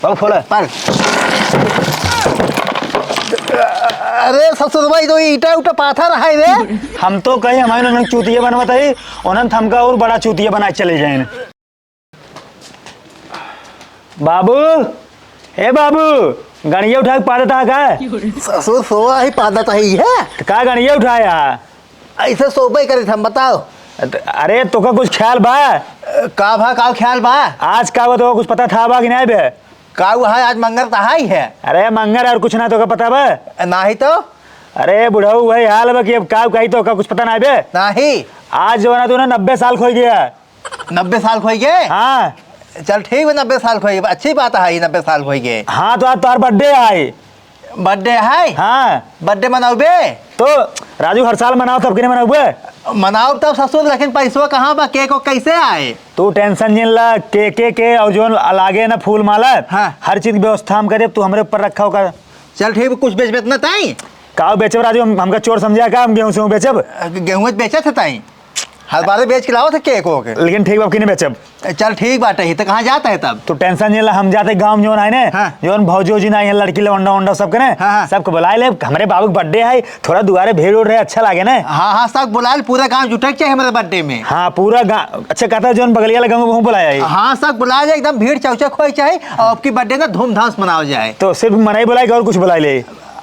बाबू खोला पर अरे ससुर भाई तो ईटा उटा पाथर है रे। हम तो कहीं हमारे उन्होंने चूतिया बनवाता ही उन्होंने हमका और बड़ा चूतिया बना चले जाए। बाबू हे बाबू गणिया उठा के पादता है का ससुर सोवा ही पादत ही है तो का गणिया उठाया ऐसे सोबे करे हम बताओ। अरे तो का कुछ ख्याल बा का भा का ख्याल बा आज का वो तो कुछ पता था बा कि नहीं बे का वो है आज मंगल तो है। अरे मंगर और कुछ ना तो का पता बा नहीं तो अरे बुढ़ऊ भाई हाल बा कि अब का कही तो का कुछ पता नहीं बे नहीं आज जो है ना तू ना 90 साल खो गया। 90 साल खोई गए। हाँ चल ठीक है 90 साल खोई अच्छी बात है 90 साल खोई गए। हाँ तो आज तुम्हार बर्थडे है। बर्थडे है। हाँ बर्थडे मनाओबे तो राजू हर साल मनाओ तब कि नहीं मनाओ मनाओ तब ससुर लेकिन पैसवा कहाँ बा केक कैसे आए। तू टेंशन नहीं ला के और जो लागे ना फूल माला हाँ। हर चीज की व्यवस्था हम करे तू हमारे ऊपर रखा होगा। चल ठीक कुछ बेच बेचना ताई का बेचब राजू हमका चोर समझा का हम गेहूं से बेचब गेहूँ बेचा था ताई हर बार बेच के लाओ थे केक हो के लेकिन ठीक बाप की नहीं बेचब। चल ठीक बात है तो कहाँ जाता है तब तू टेंशन नहीं ला हम जाते गाँव जो है हाँ। जोन भौजो जी ना है लड़की लौंडा वोंडा सब करे हाँ। सबको बुला ले हमारे बाबू का बर्थडे है थोड़ा दुआरे भीड़ उड़ रहे अच्छा लगे ना। हाँ हाँ सब बुला पूरा गाँव जुटक चाहिए हमारे बर्थडे में। हाँ पूरा गाँव अच्छा कहता है जोन बगलिया गाँव वहाँ बुलाया हाँ सब बुलाया जाए एकदम भीड़ चौचक हो चाहे और आपकी बर्थडे ना धूमधाम से मनाओ जाए। तो सिर्फ मनाई बुलाएगा और कुछ बुला ले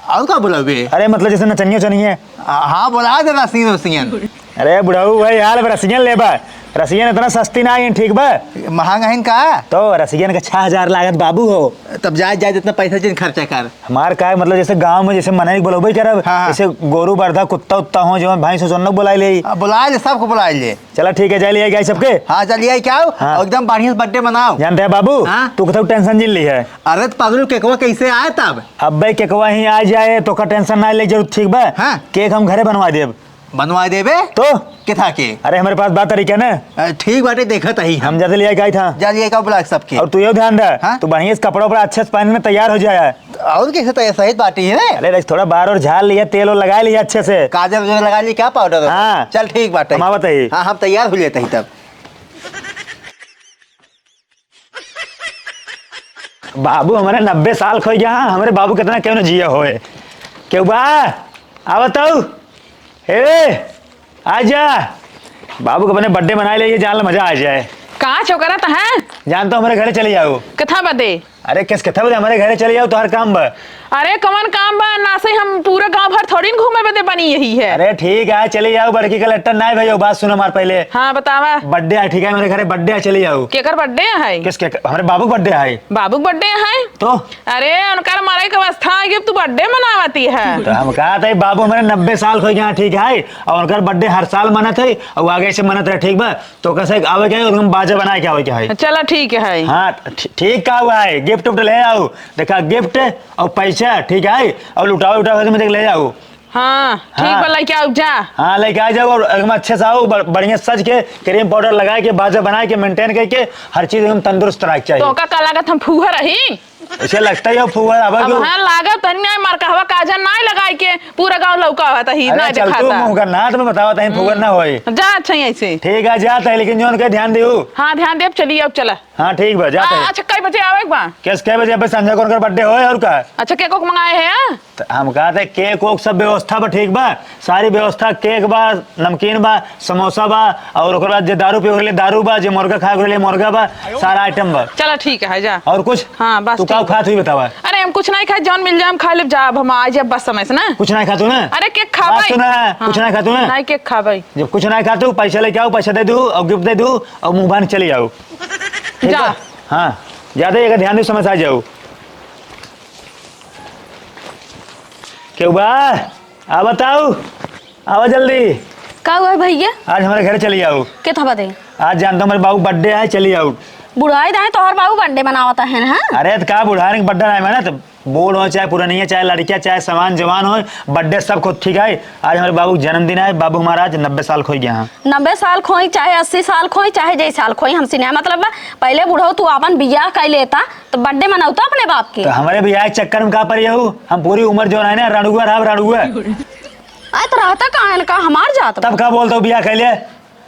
और क्या बुलाओगे। अरे मतलब जैसे नचनिया चनिए हाँ बुला दे रसियन वसियन। अरे बुढ़ाऊ भाई हाल रसियन ले बा रसियन इतना सस्ती ना है ठीक बा महंगा है इनका तो रसियन का 6000 लागत बाबू हो तब जाए जाए जितना पैसा जिन खर्चा कर हमार का मतलब जैसे गांव में जैसे मनाई बोलोबे करब हाँ। जैसे गोरू बरधा कुत्ता उत्ता हो जो भाई से सोनक बुला ले बुला ले सबको बुला ले। चला ठीक है जा लिया गया सबके। हाँ चलिए क्या हाँ। और एकदम बढ़िया से बर्थडे मनाओ। जानते है बाबू हाँ। तू कथो टेंशन जिल ली है। अरे तो पगलू केकवा कैसे आए तब अब भाई केकवा ही आ जाए तो का टेंशन ना ले जरूर ठीक बा। हाँ। केक हम घरे बनवा देब बनवा देबे तो किथा के। अरे हमारे पास बात तरीका ना ठीक बाटे देखत ही हम जल्दी लिया गया था चलिए का बुला सबके। और तू ये ध्यान रख हाँ? तू बढ़िया से कपड़ा उपड़ा अच्छे से पहनने में तैयार हो जाए। और कैसे तो सही बाटी है अरे थोड़ा बाहर और झाल लिया तेल और लगा लिया अच्छे से काजल वजल लगा ली क्या पाउडर। हाँ। चल ठीक बाटे हम आवत ही। हाँ हम तैयार हो लेते ही तब। बाबू हमारे 90 साल खो गया हमारे बाबू कितना क्यों न जिया होए क्यों बा आवताऊ हे आजा बाबू को अपने बर्थडे मना ले जान मजा आ जाए। कहाँ चौकरा है जान तो हमारे घरे चले जाओ कथा बदे। अरे किस कथा बजे हमारे घरे चले जाओ तो हर काम बा। अरे कमन काम बा ना से हम पूरा गांव भर थोड़ी घूमे बदे बनी यही है। अरे ठीक है चले जाओ बड़की कलेक्टर ना भाई बात सुनो हमारे पहले। हाँ बतावा बर्थडे है ठीक है मेरे घरे बर्थडे है चले जाओ। केकर बर्थडे है किसके हमारे बाबू बर्थडे है बाबू बर्थडे है तो अरे उनका मारे की अवस्था है कि तू बर्थडे मनावती है। तो हम कहा था बाबू हमारे 90 साल खो गया ठीक है और उनका बर्थडे हर साल मनाते है और आगे से मनाते रहे ठीक बा तो कैसे आवे क्या हम बाजा बनाए क्या क्या है। चलो ठीक है। हाँ ठीक का हुआ है गिफ्ट उफ्ट ले आओ देखा गिफ्ट और पैसा ठीक है और लुटाओ उठाओ में देख ले जाओ। हाँ ठीक हाँ। बा लेके आओ जा। हाँ लेके आ जाओ और एकदम अच्छे से आओ बढ़िया सज के क्रीम पाउडर लगा के बाजा बना के मेंटेन करके हर चीज एकदम तंदुरुस्त रख चाहिए। तो का लागत हम फूहर रही ऐसे लगता है फुआ अब अब हाँ लागत तन्ने मार कहवा काजल नहीं लगाई के पूरा गांव लौका होता ही ना चल तू दिखाता। मुंह करना तो मैं बतावता है फुआ ना होए जा अच्छा ही ऐसे ठीक है जाता है लेकिन जोन के ध्यान दियो। हाँ ध्यान दे चलिए अब चला। हाँ ठीक बा जाता है। अच्छा कई बजे आवे बा किस के बजे संजय कौन कर बर्थडे होए और का। अच्छा केक को मंगाए हैं तो हम कहा थे केक वोक सब व्यवस्था बा ठीक बा सारी व्यवस्था केक बा नमकीन बा समोसा बा और ओकर बाद जे दारू पियो के लिए दारू बा जे मुर्गा खाए के लिए मुर्गा बा सारा आइटम बा। चलो ठीक है जा। और कुछ हाँ बस तू का खात हुई बतावा। अरे हम कुछ नहीं खाए जौन मिल जाए हम खा ले जाब हम आ जाब बस समय से ना। कुछ नहीं खातू ना अरे केक खा बात भाई सुना है, कुछ नहीं खातू ना नहीं केक खा भाई जब कुछ नहीं खातू पैसा लेके आओ पैसा दे दू और गिफ्ट दे दू और मुंह बांध चले जाओ ठीक जा। है? हाँ ज्यादा ये ध्यान दो समय से आ जाओ क्यों बा आ बताओ आओ जल्दी। का हुआ भैया आज हमारे घर चली आओ। के था बते आज जानता हूँ मेरे बाबू बर्थडे है चली आओ। बुढ़ाई दाए तोहर बाबू बर्थडे मनावता है ना। अरे तो का बुढ़ाने बर्थडे है मैंने तो बूढ़ हो चाहे पुरानी चाहे लड़कियां चाहे समान जवान हो बर्थडे सब खुद ठीक है। आज हमारे बाबू का जन्मदिन है बाबू हमारा आज 90 साल खो गया। 90 साल खोई चाहे 80 साल खोई चाहे जै साल खोई हमसे नहीं मतलब पहले बुढ़ो तू अपन बियाह कर लेता तो बर्थडे मनाता अपने बाप के। तो हमारे बियाह के चक्कर में का पर हम पूरी उम्र जो है ना रणुआ रहा रणुआ अरे तो रहता कहाँ का हमार जात तब का बोलता हूँ बियाह कर लिया।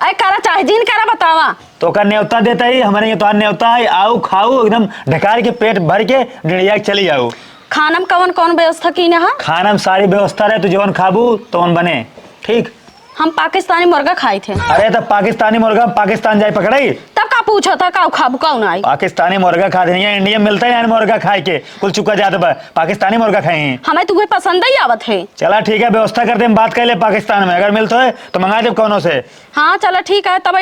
अरे करा चाहे जिन करा बतावा तो का न्योता देता ही हमारे यहाँ तो न्योता है, आओ खाओ एकदम ढकार के पेट भर के डिड़िया के चली जाओ। खाना में कौन कौन व्यवस्था की ना? खाना में सारी व्यवस्था रहे, तो जवन खाबू तो बने। ठीक। हम पाकिस्तानी मुर्गा खाए थे। अरे तब पाकिस्तानी मुर्गा पाकिस्तान जाए पकड़ाई, तब का पूछो था का खाबू कौन आई? पाकिस्तानी मुर्गा खाते नहीं है, इंडिया में मिलता है मुर्गा खाए के कुल चुका जाता बा, पाकिस्तानी मुर्गा खाए हैं। हमें तुम्हें पसंद ही आवत है। चला ठीक है, व्यवस्था करते हैं, बात कर ले पाकिस्तान में अगर मिलता है तो मंगा दे कौनों से। हाँ चलो ठीक है, तब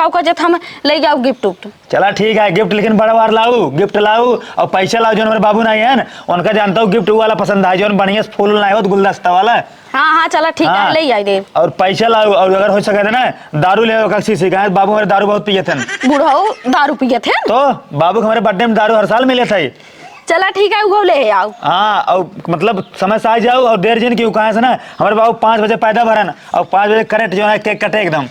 का जब हम ले जाओ गिफ्ट उफ्ट। चला ठीक है, गिफ्ट लेकिन बड़ा बार लाऊ, गिफ्ट लाऊ और पैसा लाओ। जो हमारे बाबू नहीं है ना उनका जानता हूँ गिफ्ट वाला पसंद है, जो बढ़िया फूल नहीं हो गुलदस्ता वाला। हाँ हाँ चलो ठीक है, ले आई दे। और पैसा लाओ, और अगर हो सके ना दारू ले कक्सी सिखाए, बाबू हमारे दारू बहुत पिए थे। बूढ़ो दारू पिए थे तो बाबू हमारे बर्थडे में दारू हर साल मिले थे। चला ठीक है, वो ले आओ। हाँ, और मतलब समय से आ जाओ, और देर जिन क्यों कहाँ से ना हमारे बाबू 5 बजे पैदा भरन और 5 बजे करेक्ट जो है केक कटे एकदम।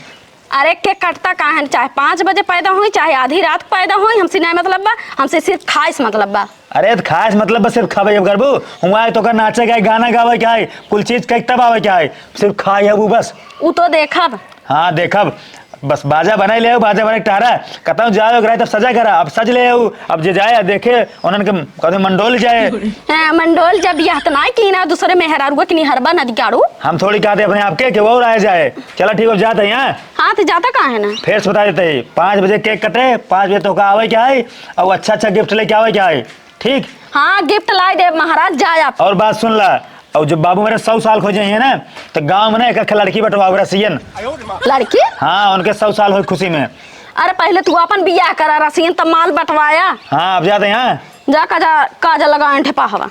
अरे केक कटता कहाँ है, चाहे 5 बजे पैदा हो चाहे आधी रात पैदा हो, हमसे नहीं मतलब बा, हमसे सिर्फ खाइस मतलब बा। अरे तो खास मतलब बस सिर्फ खावे करबू हुआ है, तो कर नाचे क्या है, गाना गावे क्या है, कुल चीज का तब आवे क्या है, सिर्फ खाए है वो बस। वो तो देखब। हाँ देखब, बस बाजा बनाई ले, बाजा बना टारा कहता हूँ जाओ तब सजा करा, अब सज ले अब जे जाए देखे उन्होंने कहते मंडोल जाए। हाँ, मंडोल जब यह तो नहीं की ना दूसरे मेहरारू कि नहीं हरबा नदी काड़ू। हम थोड़ी कहते अपने आपके कि वो रह जाए। चलो ठीक हो जाते हैं। हाँ तो जाता कहाँ है ना, फिर से बता देते हैं 5 बजे केक कटे, 5 बजे तो का आवे क्या है, और अच्छा गिफ्ट लेके आवे क्या है। ठीक। हाँ गिफ्ट लाई दे महाराज जाए आप। और बात सुन ला, और जब बाबू मेरे 100 साल हो जाइए ना तो गांव में ना एक लड़की बटवाओ रसियन। लड़की? हाँ, उनके 100 साल हो खुशी में। अरे पहले तू अपन बियाह करा रसियन तब माल बटवाया। हाँ अब जाते हैं। जा काजा लगा ठेपा हवा।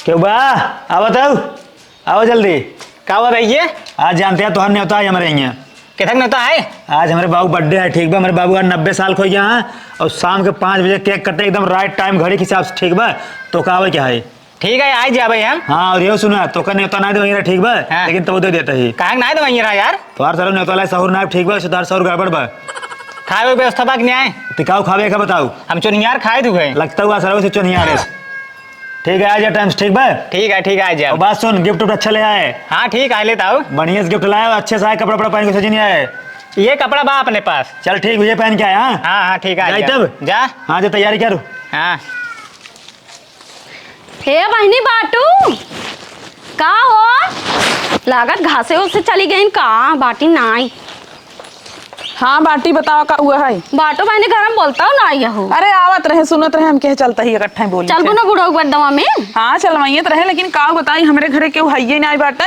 क्यों बा आओ तब, आओ जल्दी। का हुआ भैया? आज जानते हैं तुहर न्योता है हमारे यहाँ, कितक न्योता है? आज हमारे बाबू बर्थडे है। ठीक बा, हमारे बाबू आज 90 साल हो गया है, और शाम के 5 बजे केक कटे एकदम राइट टाइम घड़ी के हिसाब से। ठीक बा, तो का आवे क्या है। ठीक है आज जा भाई हम। हाँ, और ये सुना तो का न्योता नहीं दे ठीक बा। हाँ। लेकिन तो दे देता ही कहाँ नहीं दवाइए रहा यार, तुम्हारे सारा न्योता ला सहूर ना ठीक बा, सुधार सहूर गड़बड़ बा। खाए हुए व्यवस्था बाक नहीं आए, टिकाऊ खावे का बताओ। हम चुनियार खाए तू गए लगता हुआ सर से चुनिया रे। ठीक है, आ जा टाइम से। ठीक बा, ठीक है आज जा। और बात सुन, गिफ्ट अच्छा ले आए। हाँ ठीक है लेता हूँ। बढ़िया से गिफ्ट लाया, अच्छे से आए, कपड़ा वपड़ा पहन के सजी नहीं आए। ये कपड़ा बा अपने पास। चल ठीक, ये पहन के आया। हाँ हाँ ठीक है जाए जा। तब जा। हाँ जो तैयारी करो। हाँ हे बहनी बाटू का हो, लागत घासे उससे चली गई का बाटी नाई। हाँ बाटी बताओ का हुआ है। बाटो बहनी घर में बोलता हूँ ना यहू। अरे आवत रहे सुनत रहे, हम कहे चलता ही इकट्ठा ही बोली। चल ना बुढ़ो बदवा में। हाँ चलवाइए रहे, लेकिन का बताई हमारे घरे केहू हइये ना बाटे,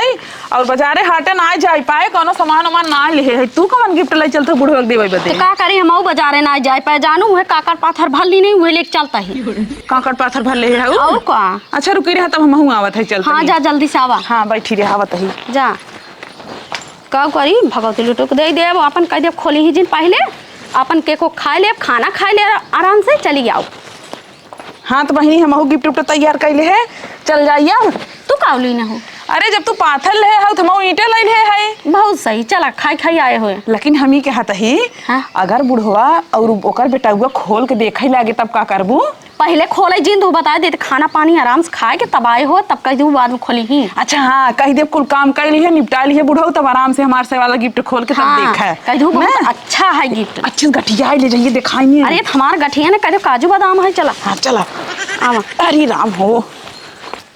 और बाजारे हाटे ना जाए पाए, कोनो सामान वामान ना ले है। तू कौन गिफ्ट ले चलता बुढ़ो देवे बदे? तो का करी हम बाजारे ना जाए पाए, जानू है काकर पाथर भल्ली नहीं हुए लेके चलता ही। काकड़ पाथर भर ले है और का? अच्छा रुकी रहा तब हम आवत है चलता। हाँ जा जल्दी से आवा। हाँ बैठी रहा आवत ही जा का करी भगवती लुटो के दे देव, अपन कह देव खोली ही जिन पहले अपन के को खा ले, खाना खा ले, आराम से चली जाओ। हाँ तो बहनी हम गिफ्ट उफ्ट तैयार कैले है, चल जाइए। तू कावली ना हो। अरे जब तू पाथर ले है तो हम ईंटे ले है। बहुत सही, चला खाई खाई आए हुए। लेकिन हम ही कहता ही हाँ? अगर बुढ़वा और ओकर बेटा हुआ खोल के देखे लागे तब का करबू? पहले खोले जिन तो बता देते, खाना पानी आराम से खाए के तब आए हो, तब कह दू बाद में खोली ही। अच्छा हाँ कह दे कुल काम कर ली है, निपटा ली है बुढ़ऊ, तब आराम से हमारे से वाला गिफ्ट खोल के तब देखा है। कह दू बहुत अच्छा है गिफ्ट। अच्छे से गठिया ले जाइए दिखाइए। अरे हमारा गठिया ने कह दो काजू बादाम है। चला हाँ चला। आवा। अरे राम हो।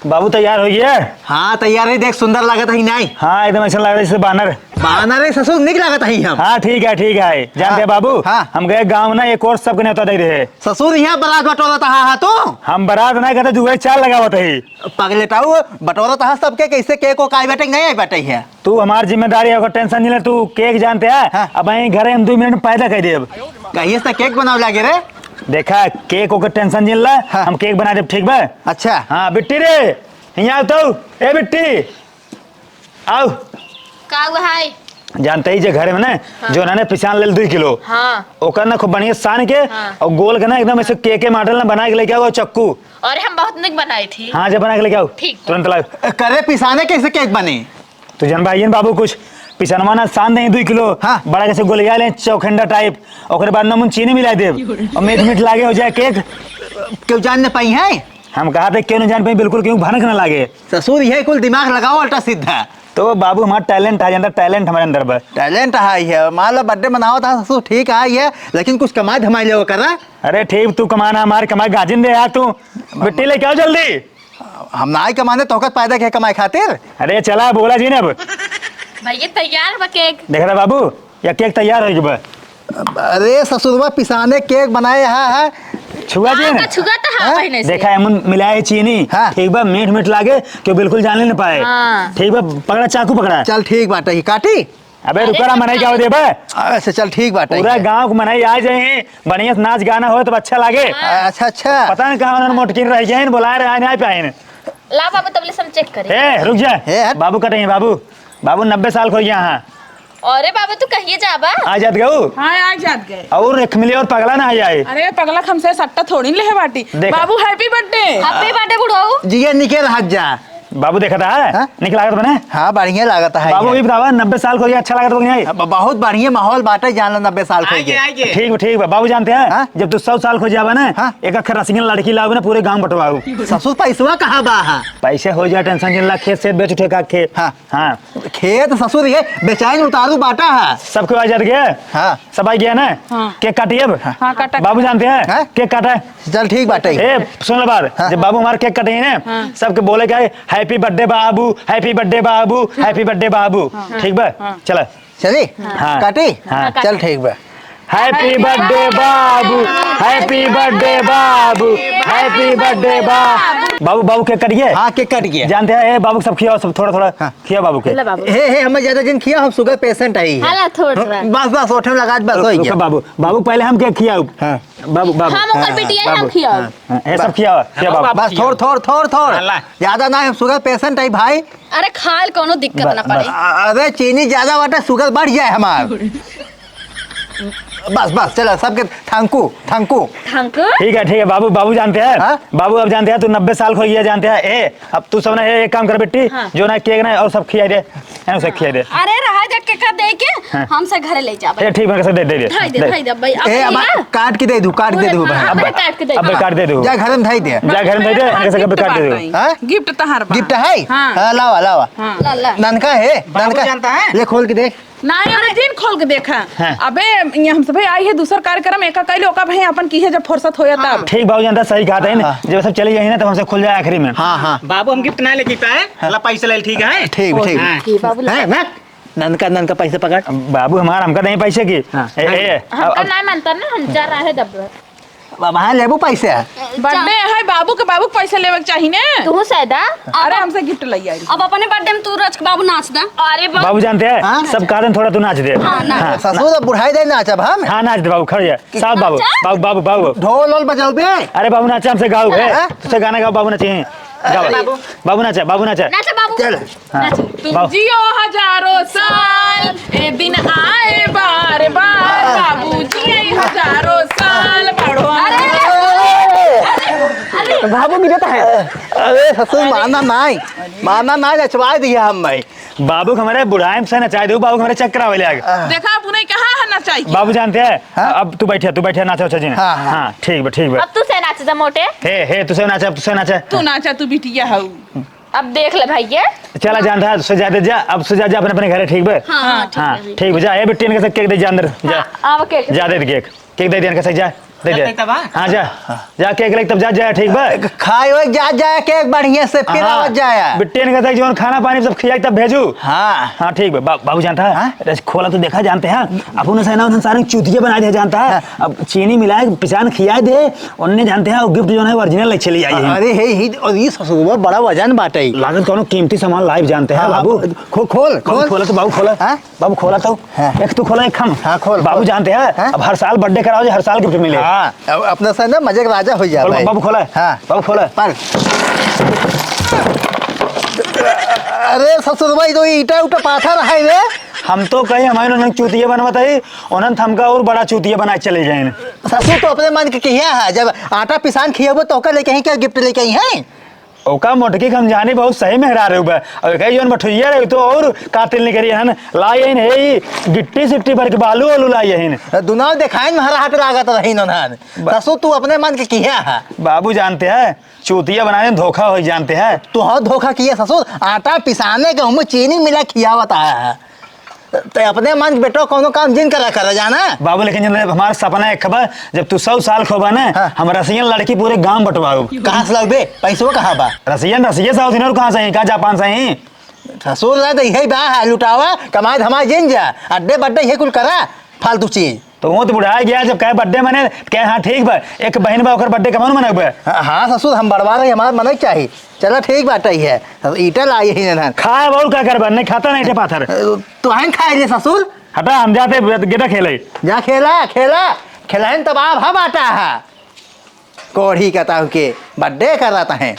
बाबू तैयार हो गया? हाँ तैयार है, देख सुंदर लागत है नहीं? हाँ एकदम अच्छा लग रहा है जैसे बानर। बानर ससुर निक लागत है हम। हाँ ठीक है जानते हैं बाबू। हाँ। हम गए गांव ना, एक और सबके न्योता दे रहे। ससुर यहाँ बारात बटोरा था। हाँ तो हम बारात नहीं कहते, जुए चाल लगावत है। पगलेटाऊ बटोरा था सबके, कैसे केक को काय बैठे नहीं आई बैठे है। तू हमारी जिम्मेदारी है, टेंशन नहीं ले। तू केक जानते है। हाँ। अब वहीं घर हम 2 मिनट में पैदा कर देब। कहिए से केक बनाव लागे रे। देखा केक ओकर टेंशन नहीं ला। हाँ। हम केक बना देब। ठीक बा? अच्छा हाँ बिट्टी रे यहाँ तो ए बिट्टी आओ। का हुआ है? जानते ही जे घर में ना जो ना पिसान ले 2 किलो। हाँ ओकर ना खूब बढ़िया सान के हाँ। और गोल के ना एकदम ऐसे केके मॉडल ना बना के लेके आओ चक्कू। और हम बहुत निक बनाई थी। हाँ जब बना के लेके आओ ठीक। तुरंत लाओ। करे पिसाने कैसे केक बने? तू जन भाई बाबू कुछ पिसनवा ना सान दें 2 किलो। हाँ। बड़ा कैसे गोलिया ले चौखंडा टाइप, ओकर बाद ना मुन चीनी मिला दे और मीठ मीठ लागे हो जाए केक। क्यों जान न पाई है? हम कहा थे क्यों नहीं जान पाई, बिल्कुल क्यों भनक ना लागे। ससुर यही कुल दिमाग लगाओ उल्टा सीधा। तो बाबू हमारा टैलेंट आ जाता, टैलेंट हमारे अंदर बस। टैलेंट है, मान लो बर्थडे मनाओ था ससुर, ठीक है, लेकिन कुछ कमाई धमाई ले करा। अरे ठीक, तू कमाना हमारे कमाई गाजिन दे यार, तू मिट्टी लेके आओ जल्दी। हम ना ही कमाने तोहकत पैदा के कमाई खातिर। अरे चला बोला जी ने अब भैया तैयार बा केक। देख रहा बाबू, या केक तैयार हो गया। अरे ससुरवा पिसाने केक बनाए है छुआ जी ने छुआ तो हाँ पहले से। देखा है मिलाए चीनी, हाँ। ठीक बा, मीठ मीठ लागे क्यों बिल्कुल जानने न पाए। हाँ। ठीक बा, पकड़ा चाकू पकड़ा। चल ठीक बात है, काटी। अबे रुको ना, मनाई क्या हो दे बे। अच्छा चल ठीक बात है। पूरा गांव को मनाई आ जाए, बढ़िया से नाच गाना हो तो अच्छा लागे। अच्छा अच्छा। पता नहीं कहाँ उन्होंने मोटकिन रह जाए, बुला रहे आए पाए। ला बाबू तबले सब चेक करे। ए रुक जा, हट। बाबू कटे बाबू, बाबू 90 साल खो गया। हाँ अरे बाबू तू कहिए जाबा। आ जात गऊ हाँ आ जात गए। और एक मिली और पगला ना आ जाए। अरे पगला हमसे सट्टा थोड़ी ले है बाटी। देख। बाबू हैप्पी बर्थडे। हैप्पी बर्थडे बुढ़ऊ। जिये निकल हट जा। बाबू देखा था हाँ? निकला बने। हाँ बढ़िया लागत है। बाबू भी बतावा 90 साल खो गया, अच्छा लगा तो नहीं? बहुत बढ़िया माहौल बाटे, जान लो 90 साल हो गए। ठीक बा बाबू, जानते हैं हाँ? जब तू 100 साल खो जावा ना, हाँ? एक अक्षर रसिंगन लड़की लाओ ना, पूरे गांव बटवाओ। ससुर पैसवा कहाँ बा है? पैसे हो जाए, टेंशन जिला खेत से बेच उठे का खेत। हाँ। हाँ खेत ससुर ये बेचाइन उतारू बाटा है। सबको आ जात गया। हाँ। सब आ गया ना। हाँ। केक काटिए अब। हाँ, काटा। बाबू जानते हैं हाँ? केक काटा। चल ठीक बाटे। ए सुन लो बात, जब बाबू हमारे केक कटे ना, सबके बोले क्या, हैप्पी बर्थडे बाबू, हैप्पी बर्थडे बाबू, हैप्पी बर्थडे बाबू। ठीक बा, चला। चली हाँ। काटी। हाँ। चल ठीक बा। हैप्पी बर्थडे बाबू, हैप्पी बर्थडे बाबू, हैप्पी बर्थडे बाबू। बाबू केक कटिए। हाँ केक कट गया। जानते हैं बाबू सब खियाओ, सब थोड़ा थोड़ा हाँ। खिया बाबू के। हे हमें ज्यादा दिन किया, हम शुगर पेशेंट है। हाला थोड़ा सा। बस बस ओठे में लगा बस हो रुको गया। बाबू, बाबू पहले हम केक खियाओ। हाँ। बाबू बाबू हम ओकर बिटिया हम खियाओ। ये सब खियाओ खिया बाबू। बस थोड़ ज्यादा ना, हम शुगर पेशेंट है भाई। अरे खाल कोनो दिक्कत ना पड़े। अरे चीनी ज्यादा बाटे, शुगर बढ़ जाए हमार। बस बस चलो सबके थैंकू। थैंक ठीक है बाबू, बाबू जानते हैं हाँ? बाबू अब जानते हैं तू 90 साल खो गया, जानते हैं। ए अब तू सब ना एक काम कर बेटी, जो ना केक ना और सब खिया दे, है उसे खिया दे। अरे रहा जा के दे के हमसे घरे ले जाबे। ए ठीक है, दे दे धाई दे भाई। ए अब काट के दे दूं, काट के दे दूं। हाँ, अब काट के दे। अब काट दे दो, जा घर में धाई दे। जा घर में दे दे, ऐसे कब काट दे दो। हाँ? गिफ्ट तहार बा। गिफ्ट है? हाँ। हाँ लावा लावा। ला ला। ननका है, ननका ले खोल के देख। नहीं अरे दिन खोल के देखा। हाँ। अबे ये हमसे भाई आई है दूसरा कार्यक्रम एक कैले ओका भाई अपन की है जब फुर्सत होया तब। ठीक बाबू जानता, सही कहा था ना, जब सब चले जाए ना तब हमसे खुल जाए आखिरी में। हाँ हाँ बाबू हम गिफ्ट ना लेके पाए, हला पैसा ले, ठीक है? ठीक है ना। ननका पैसे पकड़। बाबू हमारा हमका नहीं पैसे की। हमका ना मानता ना, हम जा रहा है दब। वहाँ लेबू पैसे। बर्थडे है बाबू के पैसा लेवे के चाहिए ने। तू सैदा। अरे हमसे गिफ्ट लई आई। अब अपने बर्थडे में तू रच के बाबू नाच दा। अरे बाबू जानते हैं हाँ? सब कहा थोड़ा तू नाच दे। हाँ ससुर बुढ़ाई दे नाचब हम। हाँ नाच दे बाबू, खड़ जा साहब। बाबू बाबू बाबू बाबू ढोल ओल बजाओ बे। अरे बाबू नाचा, हमसे गाओ है, हाँ? तुझसे गाना गाओ, बाबू नाचे गाओ। बाबू नाचा, बाबू नाचा। नाचा बाबू। चल हाँ। तुम बाबू जियो हजारों साल, ए दिन आए बार बार। बाबू जिए हजारों साल, बढ़ो। बाबू की देता है। अरे ससुर माना ना नचवा दिया हम भाई। बाबू हमारे बुढ़ाई से नचाए दो, बाबू हमारे चक्कर आवे आगे। देखा पुणे कहाँ है ना चाहिए। बाबू जानते हैं हाँ? अब तू बैठे नाचा उचा जी। हाँ, हाँ। हाँ ठीक बा। अब तू से नाच जा मोटे। हे तुझसे नाचा, तुझसे नाचा। तू नाचा, तू बिटिया हऊ। अब देख ले भैया। चला जानता है, तुझसे जाते जा, अब से जा अपने घर, ठीक बे। हाँ हाँ ठीक बे, जा बेटी ने केक दे जा अंदर जा। अब केक जा दे केक दे दिया, जा दे दे। चलते तब, हाँ? हाँ जा केक लेके तब जा, ठीक बा। खाए हुए जा जाए केक बढ़िया से फिर आवाज जाए। बिट्टी ने कहता है जीवन खाना पानी सब खिया तब भेजू। हाँ हाँ ठीक है बाबू जानता है। हाँ? खोला तो देखा, जानते हैं अपन ने सारे चूतिया बना दिया, जानता है। अब चीनी मिलाए पिचान खिया दे, उनने जानते हैं गिफ्ट जो है ओरिजिनल ले चली आई है। अरे हे और ये ससुर बड़ा वजन बाटे। लागत कोनो कीमती सामान लाइव, जानते हैं बाबू। खोल खोला तो बाबू, खोला। हाँ? बाबू खोला तो एक तू खोला, एक हम। हाँ, खोल। बाबू जानते हैं अब हर साल बर्थडे कराओ, हर साल गिफ्ट मिले। हाँ अब अपना से ना मजे का राजा हो जाए भाई। बाबू खोला। हाँ बाबू खोला। पर अरे ससुर भाई तो ईटा उटा पाथर है रे। हम तो कहीं हमारे उन्होंने चूतिया बनवाता ही, उन्होंने हमका और बड़ा चूतिया बना चले जाए। ससुर तो अपने मन के किया है, जब आटा पिसान खियाबो तो लेके ही क्या गिफ्ट लेके आई है। ओका मोटकी हम जानी बहुत सही मेहरा रहे बा और कहीं जोन बठुइया रहे तो और कातिल नहीं करी हन लाई हन हे गिट्टी सिट्टी भर के बालू वालू लाई हन दुनाव दिखाए में हरा हाथ लागत रही नन ससुर तू अपने मन के किया है बाबू जानते हैं चूतिया बनाने में धोखा हो जानते हैं तू हाँ धोखा किया ससुर आटा पिसाने के उनमें चीनी मिला खियावत है तो अपने मन के बेटो कोनो काम जिन कर जाना बाबू लेकिन जब हमारा सपना है खबर जब तू 100 साल खोबा ना हाँ। हम रसियन लड़की पूरे गांव बंटवाओ कहाँ से लगबे पैसों कहाँ बा रसियन साउथ इंडियन कहाँ से ही कहाँ जापान से ही ससुर रह यही बा है लुटावा कमाए धमाए जिन जा अड्डे बड्डे ये कुल करा फालतू चीज तो वो तो बुढ़ा गया जब कहे बर्थडे मने कहे हाँ ठीक बा एक बहन बा ओकर बर्थडे कमान मनबे हाँ ससुर हम बढ़वा रहे हमारा मन चाहिए चलो ठीक बात है ईटा लाई ही ना खाए बहुत क्या कर नहीं खाता नहीं थे पाथर तो हैं खाए ले ससुर हटा हम जाते गेटा खेले जा खेला खेला खिलाइन तब आप हम आता है कोढ़ी कहता हूँ कि बर्थडे कर रहा है